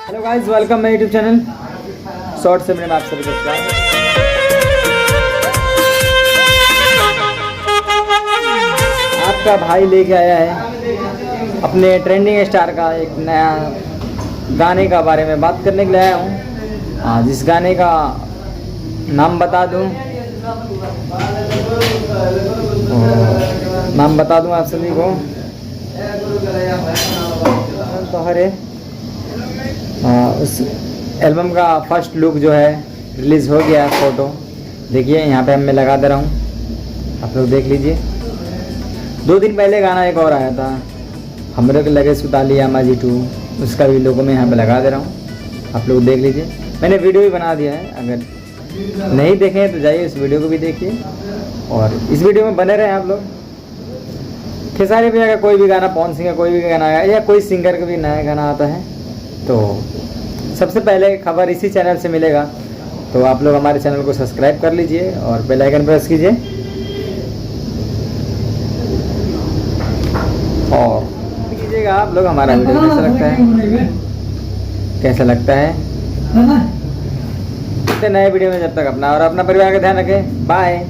Hello guys, welcome my YouTube channel short से में आप सभी का स्वागत है। आपका भाई लेके आया है अपने ट्रेंडिंग स्टार का एक नया गाने का बारे में बात करने के लिए आया हूँ। जिस गाने का नाम बता दूँ आप सभी को तो उस एल्बम का फर्स्ट लुक जो है रिलीज़ हो गया है। फ़ोटो देखिए यहाँ पे मैं लगा दे रहा हूँ, आप लोग देख लीजिए। 2 दिन पहले गाना एक और आया था, हमरे के लगे सुतालिया माजी 2, उसका भी लोगों में यहाँ पे लगा दे रहा हूँ, आप लोग देख लीजिए। मैंने वीडियो भी बना दिया है, अगर नहीं देखे तो जाइए इस वीडियो को भी देखिए और इस वीडियो में बने रहें आप लोग। खेसारी भैया का कोई भी गाना, पवन सिंह का कोई भी गाना आया या कोई सिंगर का भी नया गाना आता है तो सबसे पहले खबर इसी चैनल से मिलेगा। तो आप लोग हमारे चैनल को सब्सक्राइब कर लीजिए और बेल आइकन प्रेस कीजिए और कीजिएगा आप लोग हमारा वीडियो कैसा लगता है। नए वीडियो में जब तक अपना और अपना परिवार का ध्यान रखें। बाय।